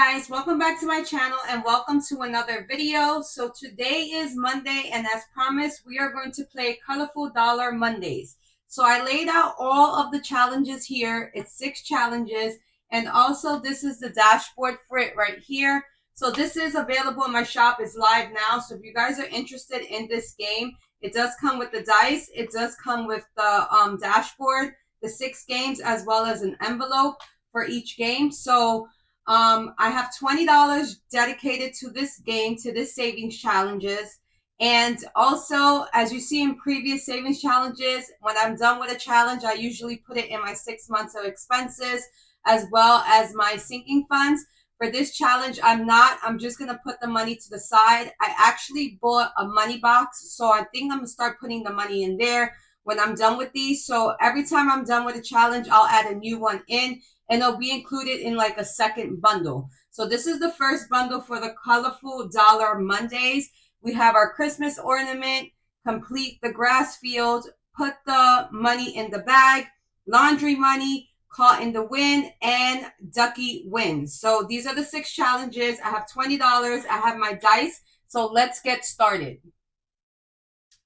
guys, welcome back to my channel and welcome to another video. So today is Monday, and as promised, we are going to play Colorful Dollar Mondays. So I laid out all of the challenges here. It's 6 challenges, and also this is the dashboard for it right here. So this is available in my shop. It's live now. So if you guys are interested in this game, it does come with the dice. It does come with the dashboard, the 6 games, as well as an envelope for each game. So I have $20 dedicated to this game, to this savings challenges. And also, as you see in previous savings challenges, when I'm done with a challenge, I usually put it in my 6 months of expenses as well as my sinking funds. For this challenge, I'm just going to put the money to the side. I actually bought a money box, so I think I'm going to start putting the money in there when I'm done with these. So every time I'm done with a challenge, I'll add a new one in, and it'll be included in like a second bundle. So this is the first bundle for the Colorful Dollar Mondays. We have our Christmas ornament, complete the grass field, put the money in the bag, laundry money, caught in the wind, and Ducky wins. So these are the 6 challenges. I have $20. I have my dice. So let's get started.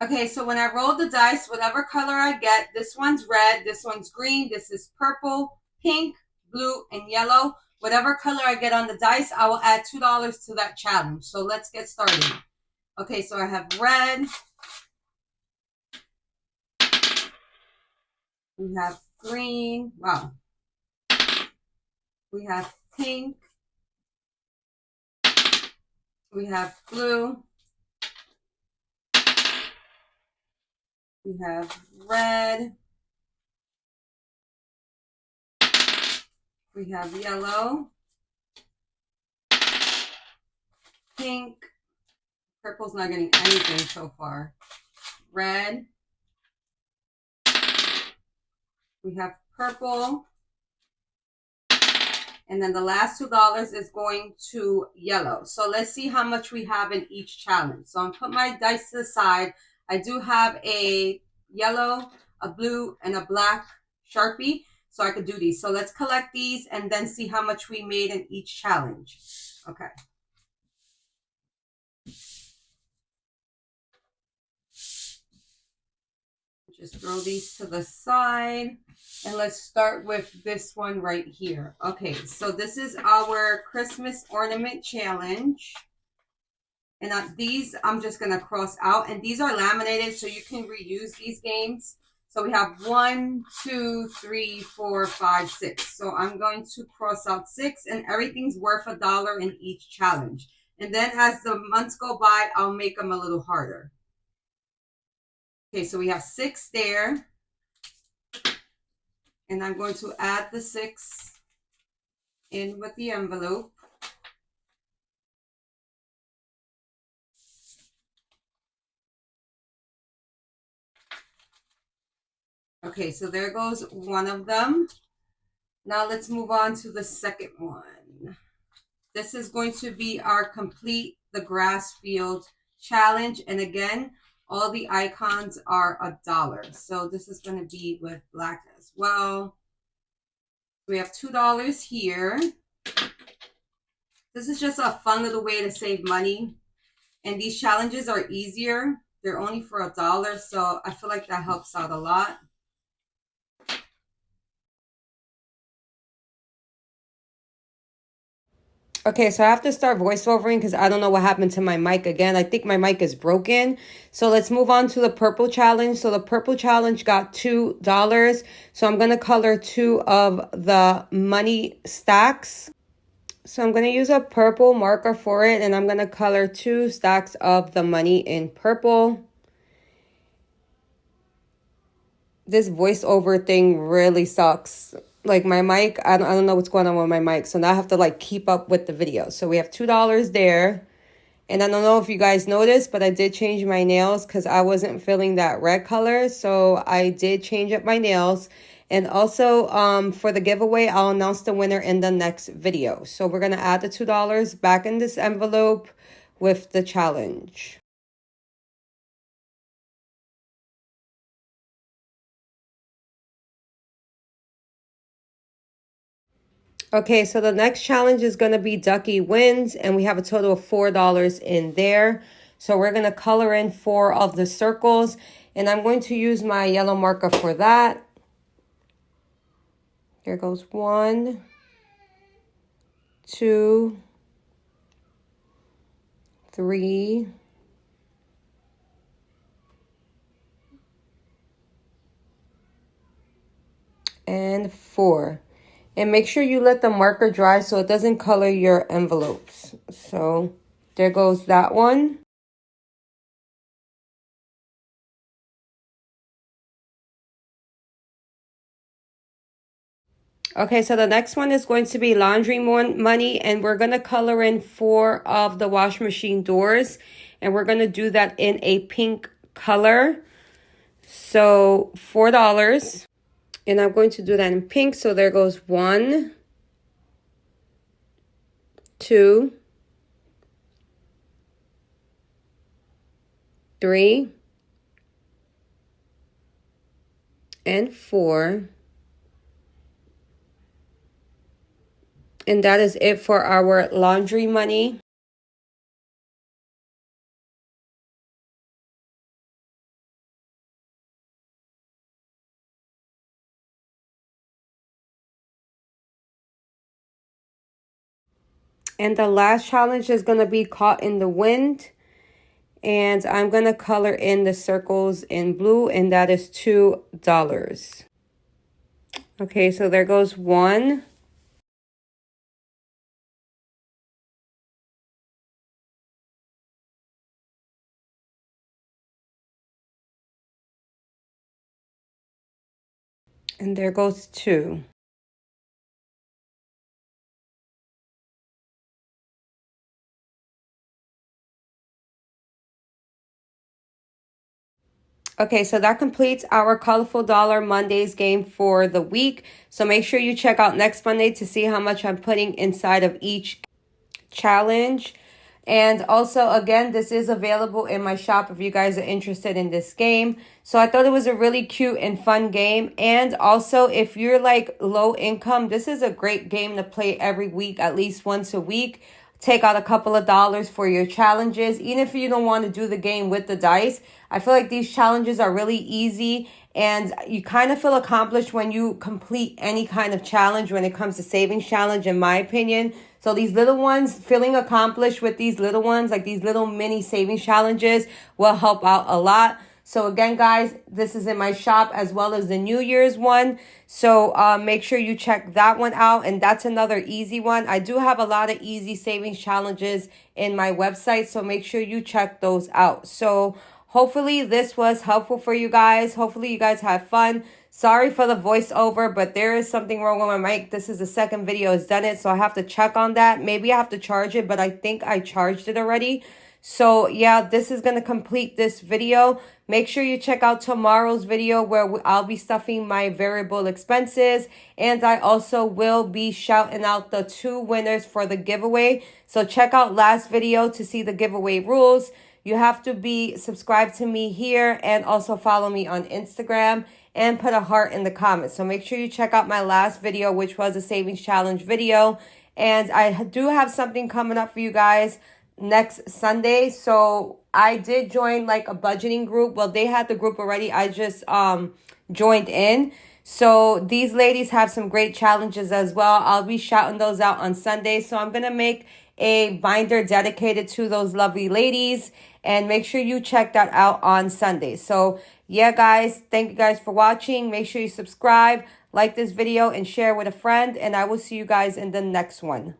Okay, so when I roll the dice, whatever color I get, this one's red, this one's green, this is purple, pink, blue, and yellow. Whatever color I get on the dice, I will add $2 to that challenge. So let's get started. Okay, so I have red. We have green. Wow. We have pink. We have blue. We have red. We have yellow. Pink. Purple's not getting anything so far. Red. We have purple. And then the last $2 is going to yellow. So let's see how much we have in each challenge. So I'm put my dice to the side. I do have a yellow, a blue, and a black Sharpie, so I could do these. So let's collect these and then see how much we made in each challenge. Okay. Just throw these to the side. And let's start with this one right here. Okay, so this is our Christmas ornament challenge. And these I'm just going to cross out. And these are laminated, so you can reuse these games. So we have 1, 2, 3, 4, 5, 6. So I'm going to cross out 6, and everything's worth $1 in each challenge. And then as the months go by, I'll make them a little harder. Okay, so we have 6 there. And I'm going to add the 6 in with the envelope. Okay, so there goes one of them. Now let's move on to the second one. This is going to be our complete the grass field challenge. And again, all the icons are $1. So this is going to be with black as well. We have $2 here. This is just a fun little way to save money. And these challenges are easier. They're only for $1. So I feel like that helps out a lot. Okay, so I have to start voiceovering because I don't know what happened to my mic again. I think my mic is broken. So let's move on to the purple challenge. So the purple challenge got $2. So I'm going to color 2 of the money stacks. So I'm going to use a purple marker for it, and I'm going to color 2 stacks of the money in purple. This voiceover thing really sucks. Like my mic, I don't know what's going on with my mic. So now I have to like keep up with the video. So we have $2 there. And I don't know if you guys noticed, but I did change my nails because I wasn't feeling that red color. So I did change up my nails. And also for the giveaway, I'll announce the winner in the next video. So we're going to add the $2 back in this envelope with the challenge. Okay, so the next challenge is going to be Ducky Wins, and we have a total of $4 in there. So we're going to color in 4 of the circles, and I'm going to use my yellow marker for that. There goes 1, 2, 3, and 4. And make sure you let the marker dry so it doesn't color your envelopes. So there goes that one. Okay, so the next one is going to be laundry money, and we're going to color in 4 of the wash machine doors, and we're going to do that in a pink color. So $4. And I'm going to do that in pink. So there goes 1, 2, 3, and 4. And that is it for our laundry money. And the last challenge is going to be Caught in the Wind. And I'm going to color in the circles in blue, and that is $2. Okay, so there goes 1. And there goes 2. Okay, so that completes our Colorful Dollar Mondays game for the week. So make sure you check out next Monday to see how much I'm putting inside of each challenge. And also, again, this is available in my shop if you guys are interested in this game. So I thought it was a really cute and fun game. And also, if you're like low income, this is a great game to play every week, at least once a week. Take out a couple of dollars for your challenges. Even if you don't want to do the game with the dice, I feel like these challenges are really easy, and you kind of feel accomplished when you complete any kind of challenge when it comes to savings challenge, in my opinion. So these little ones, feeling accomplished with these little ones, like these little mini savings challenges, will help out a lot. So again, guys, this is in my shop as well as the New Year's one. So make sure you check that one out. And that's another easy one. I do have a lot of easy savings challenges in my website, so make sure you check those out. So hopefully this was helpful for you guys. Hopefully you guys had fun. Sorry for the voiceover, but there is something wrong with my mic. This is the second video it's done it, so I have to check on that. Maybe I have to charge it, but I think I charged it already. So yeah, this is going to complete this video. Make sure you check out tomorrow's video where I'll be stuffing my variable expenses. And I also will be shouting out the 2 winners for the giveaway. So check out last video to see the giveaway rules. You have to be subscribed to me here and also follow me on Instagram and put a heart in the comments. So make sure you check out my last video, which was a savings challenge video. And I do have something coming up for you guys next Sunday. So I did join like a budgeting group. Well, they had the group already. I just joined in. So these ladies have some great challenges as well. I'll be shouting those out on Sunday. So I'm going to make a binder dedicated to those lovely ladies, and make sure you check that out on Sunday. So yeah, guys, thank you guys for watching. Make sure you subscribe, like this video, and share with a friend, and I will see you guys in the next one.